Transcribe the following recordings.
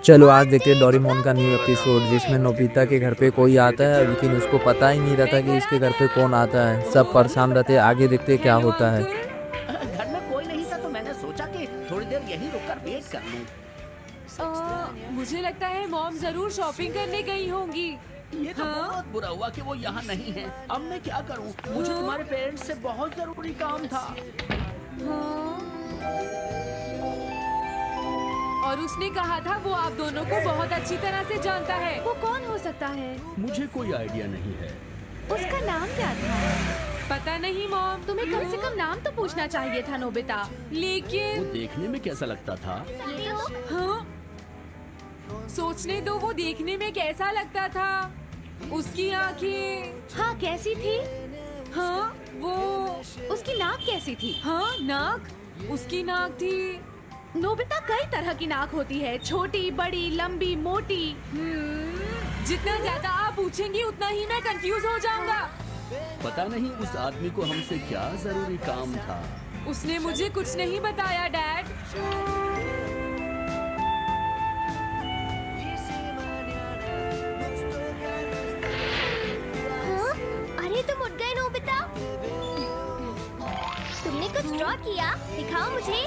चलो आज देखते हैं डोरेमोन का न्यू एपिसोड जिसमें नोबिता के घर पे कोई आता है लेकिन उसको पता ही नहीं रहता कि इसके घर पे कौन आता है। सब परेशान रहते हैं। आगे देखते हैं क्या हेलो होता है। अंकल। घर में कोई नहीं था तो मैंने सोचा कि थोड़ी देर यहीं रुककर वेट कर लूं। मुझे लगता है मॉम जरूर शॉपिंग करने गई होंगी। ये तो बहुत बुरा हुआ कि वो यहाँ नहीं है। अब मैं क्या करूं? मुझे तुम्हारे पेरेंट्स से बहुत जरूरी काम था। और उसने कहा था वो आप दोनों को बहुत अच्छी तरह से जानता है। वो कौन हो सकता है? मुझे कोई आइडिया नहीं है। उसका नाम क्या था? पता नहीं मॉम। तुम्हें कम से कम नाम तो पूछना चाहिए था नोबिता। वो लेकिन देखने में कैसा लगता था? हाँ, सोचने दो वो देखने में कैसा लगता था। उसकी आंखें, हाँ, कैसी थी? हाँ वो, उसकी नाक कैसी थी? हाँ नाक, उसकी नाक थी। नोबिता कई तरह की नाक होती है, छोटी, बड़ी, लंबी, मोटी। जितना ज्यादा आप पूछेंगी उतना ही मैं कंफ्यूज हो जाऊंगा। पता नहीं उस आदमी को हमसे क्या जरूरी काम था। उसने मुझे कुछ नहीं बताया डैड। हाँ? अरे तुम उठ गए नोबिता। तुमने कुछ ड्रॉ किया? दिखाओ मुझे।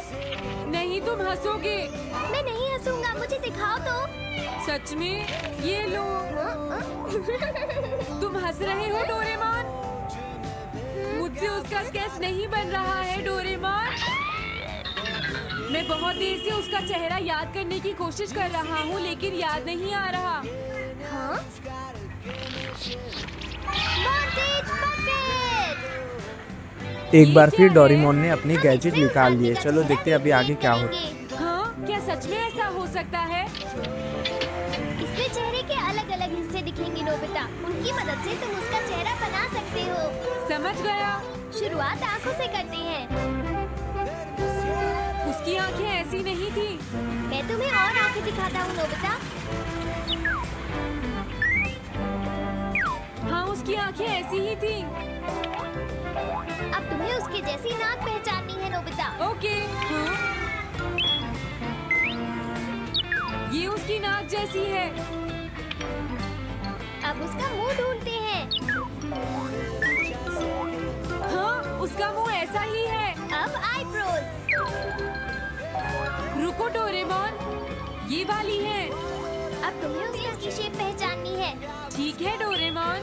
नहीं तुम हंसोगे। मैं नहीं हंसूंगा, मुझे दिखाओ तो। सच में? ये लो। तुम हंस रहे हो डोरेमोन? मुझसे उसका स्केच नहीं बन रहा है डोरेमोन। मैं बहुत देर से उसका चेहरा याद करने की कोशिश कर रहा हूँ लेकिन याद नहीं आ रहा। हाँ? Mortgage bucket! एक बार फिर डोरेमोन ने अपनी गैजेट निकाल लिए। चलो देखते हैं अभी आगे क्या होता है। हाँ, क्या सच में ऐसा हो सकता है? इसमें चेहरे के अलग अलग हिस्से दिखेंगे नोबिता। उनकी मदद से तुम उसका चेहरा बना सकते हो। समझ गया। शुरुआत आंखों से करते हैं। उसकी आंखें ऐसी नहीं थी। मैं तुम्हें और आंखें दिखाता हूँ नोबिता। हाँ उसकी आंखें ऐसी ही थी। अब तुम्हें उसके जैसी नाक पहचाननी है नोबिता। ओके। हाँ? ये उसकी नाक जैसी है। अब उसका मुंह ढूंढते हैं। हाँ उसका मुंह ऐसा ही है। अब आईब्रोज। रुको डोरेमोन, ये वाली है। अब तुम्हें उसकी शेप पहचाननी है। ठीक है डोरेमोन।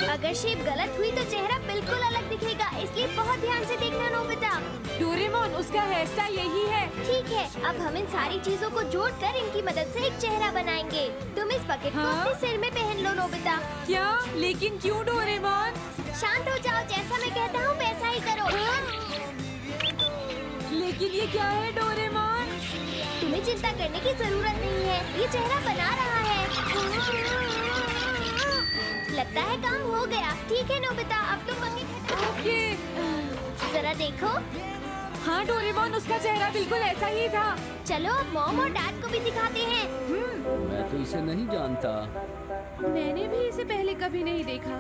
अगर शेप गलत हुई तो चेहरा बिल्कुल अलग दिखेगा, इसलिए बहुत ध्यान से देखना नोबिता। डोरेमोन उसका हेयर स्टाइल यही है। ठीक है, अब हम इन सारी चीजों को जोड़कर इनकी मदद से एक चेहरा बनाएंगे। तुम इस बकेट को हाँ? अपने सिर में पहन लो नोबिता। क्या? लेकिन क्यों डोरेमोन? शांत हो जाओ, जैसा मैं कहता हूँ वैसा ही करो। लेकिन ये क्या है डोरेमोन? तुम्हें चिंता करने की जरूरत नहीं है, ये चेहरा बना रहा है। लगता है काम हो गया। ठीक है नोबिता, अब तुम बकेट ओके। जरा देखो। हाँ डोरेमोन उसका चेहरा बिल्कुल ऐसा ही था। चलो अब मॉम और डैड को भी दिखाते हैं। मैं तो इसे नहीं जानता। मैंने भी इसे पहले कभी नहीं देखा।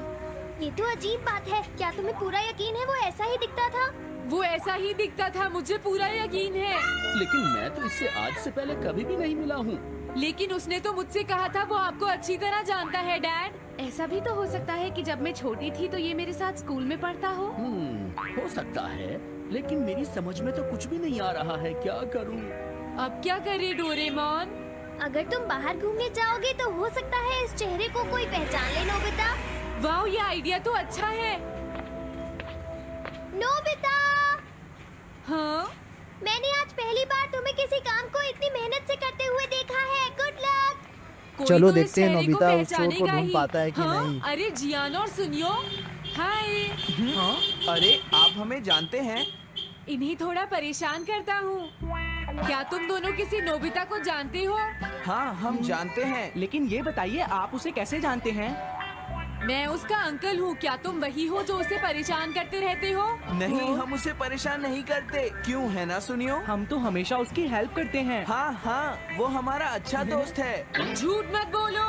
ये तो अजीब बात है। क्या तुम्हें पूरा यकीन है वो ऐसा ही दिखता था? वो ऐसा ही दिखता था, मुझे पूरा यकीन है। लेकिन मैं तो इससे आज से पहले कभी भी नहीं मिला हूँ। लेकिन उसने तो मुझसे कहा था वो आपको अच्छी तरह जानता है डैड। ऐसा भी तो हो सकता है कि जब मैं छोटी थी तो ये मेरे साथ स्कूल में पढ़ता हो। हो सकता है, लेकिन मेरी समझ में तो कुछ भी नहीं आ रहा है। क्या करूँ? अब क्या करे डोरेमोन? अगर तुम बाहर घूमने जाओगे तो हो सकता है इस चेहरे को कोई पहचान ले नोबिता। वाह ये आइडिया तो अच्छा है। नोबिता, हाँ? मैंने आज पहली बार तुम्हें किसी काम को इतनी मेहनत से करते हुए देखा है। Good luck. कोई चलो तो इस देखते हैं चेहरे को नोबिता उस चोर को पहचानेगा ढूंढ ही। पाता है कि हाँ? नहीं। अरे जियान और सुनियो, हाय। हाँ? अरे आप हमें जानते हैं? इन्हें थोड़ा परेशान करता हूँ। क्या तुम दोनों किसी नोबिता को जानते हो? हाँ हम जानते हैं, लेकिन ये बताइए आप उसे कैसे जानते हैं? मैं उसका अंकल हूँ। क्या तुम वही हो जो उसे परेशान करते रहते हो? नहीं, हम उसे परेशान नहीं करते। क्यों, है ना सुनियो? हम तो हमेशा उसकी हेल्प करते हैं। हाँ हाँ, वो हमारा अच्छा दोस्त है। झूठ मत बोलो।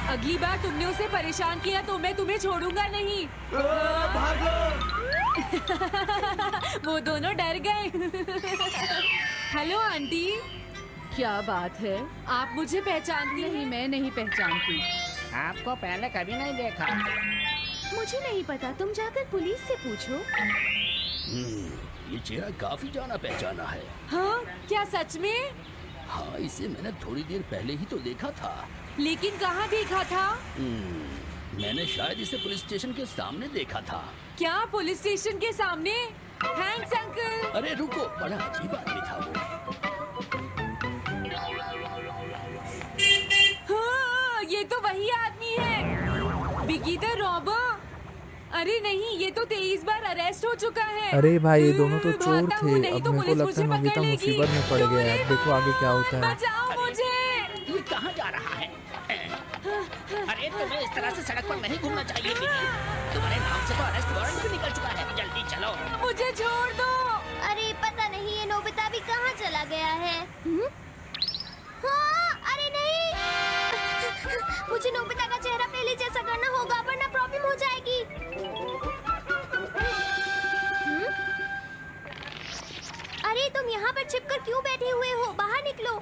अगली बार तुमने उसे परेशान किया तो मैं तुम्हें छोड़ूंगा नहीं। भागो! वो दोनों डर गए। हेलो आंटी, क्या बात है? आप मुझे पहचानती नहीं, हैं? मैं नहीं पहचानती। आपको पहले कभी नहीं देखा। मुझे नहीं पता, तुम जाकर पुलिस से पूछो। ये चेहरा काफी जाना पहचाना है। हाँ, क्या सच में? हाँ, इसे मैंने थोड़ी देर पहले ही तो देखा था। लेकिन कहाँ देखा था? मैंने शायद इसे पुलिस स्टेशन के सामने देखा था। क्या पुलिस स्टेशन के सामने? Thanks uncle. अरे रुको, बड़ा अजीब आदमी था वो। हाँ, ये तो वही आदमी है, बिगी द रॉबर। अरे नहीं, ये तो 23 बार अरेस्ट हो चुका है। अरे भाई ये दोनों तो चोर भागता हूँ, थे। नहीं अब तो मेरे को पुलिस लगता है मुझे नोबिता पकड़ लेगी। मुसीबत में पड़ गया है। अब देखो आगे क्या होता है। बचाओ मुझे। ये कहाँ जा रहा है? अरे तुम्हें इस तरह से सड़क पर नहीं घूमना चाहिए बिगी। तुम्हारे नाम से तो अरेस्ट वारंट भी निकल चुका है। जल्दी चलो। मुझे छोड़ दो। अरे पता नहीं ये नोबिता भी कहाँ चला गया है। हाँ, अरे नहीं। मुझे नोबिता का चेहरा पहले जैसा करना होगा वरना प्रॉब्लम हो जाएगी। अरे तुम यहाँ पर छिपकर क्यों बैठे हुए हो? बाहर निकलो।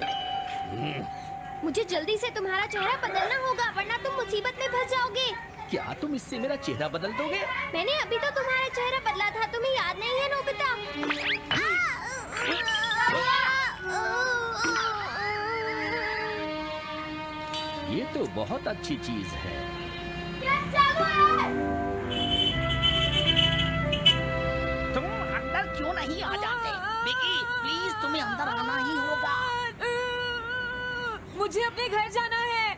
मुझे जल्दी से तुम्हारा चेहरा बदलना होगा वरना तुम मुसीबत में फंस जाओगे। क्या तुम इससे मेरा चेहरा बदल दोगे? मैंने अभी तो तुम्हारा चेहरा बदला था, तुम्हें याद नहीं है नोबिता? ये तो बहुत अच्छी चीज है। तुम अंदर क्यों नहीं आ जाते? बिगी, प्लीज तुम्हें अंदर आना ही होगा। मुझे अपने घर जाना है।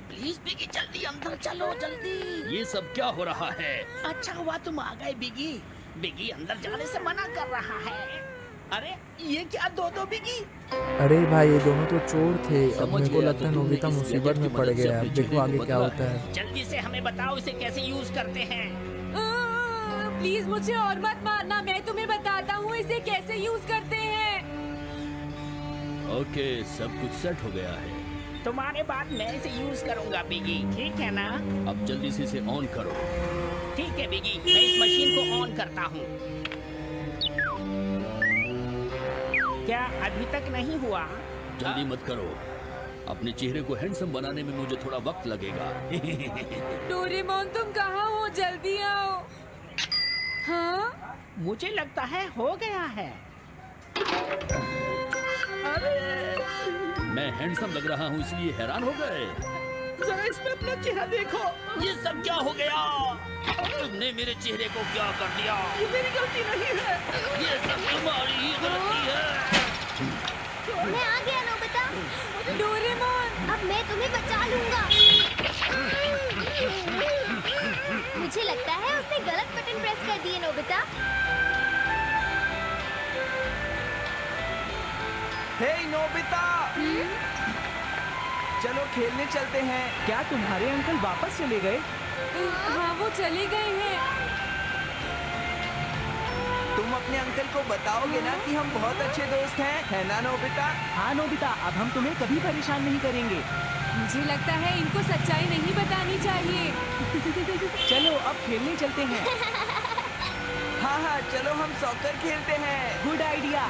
प्लीज बिगी, जल्दी अंदर चलो, जल्दी। ये सब क्या हो रहा है? अच्छा हुआ तुम आ गए बिगी। बिगी अंदर जाने से मना कर रहा है। अरे ये क्या दो बिगी? अरे भाई ये दोनों तो चोर थे। अब समझ मेरे को गया, लगता है तो तुमने नोबिता इस मुसीबत गैजेट में की पड़ मदद से गया है। अपने अब देखो चेहरे आगे को क्या बदला होता है। जल्दी से हमें बताओ इसे कैसे यूज करते हैं। प्लीज मुझे और मत मारना, मैं तुम्हें बताता हूँ इसे कैसे यूज करते हैं। ओके, सब कुछ सेट हो गया है। तुम्हारे बाद मैं इसे यूज करूंगा बिगी, ठीक है ना? अब जल्दी से इसे ऑन करो। ठीक है बिगी, मैं इस मशीन को ऑन करता हूँ। क्या अभी तक नहीं हुआ? जल्दी मत करो, अपने चेहरे को हैंडसम बनाने में मुझे थोड़ा वक्त लगेगा। डोरेमोन तुम कहाँ हो? जल्दी आओ। हाँ? मुझे लगता है हो गया है। मैं हैंडसम लग रहा हूँ इसलिए हैरान हो गए। जरा इसमें अपना चेहरा देखो। ये सब क्या हो गया? तुमने मेरे चेहरे को क्या कर दिया? ये मेरी गलती नहीं है, ये सब तुम्हारी ही गलती है। मैं आ गया नोबिता। डोरेमोन, अब मैं तुम्हें बचा लूंगा। मुझे लगता है उसने गलत बटन प्रेस कर दिए नोबिता। हे नोबिता, चलो खेलने चलते हैं। क्या तुम्हारे अंकल वापस चले गए? हाँ वो चले गए हैं। तुम अपने अंकल को बताओगे ना कि हम बहुत अच्छे दोस्त हैं, है ना नोबिता? हाँ नोबिता, अब हम तुम्हें कभी परेशान नहीं करेंगे। मुझे लगता है इनको सच्चाई नहीं बतानी चाहिए। चलो अब खेलने चलते हैं। हाँ हाँ, चलो हम सॉकर खेलते हैं। Good idea.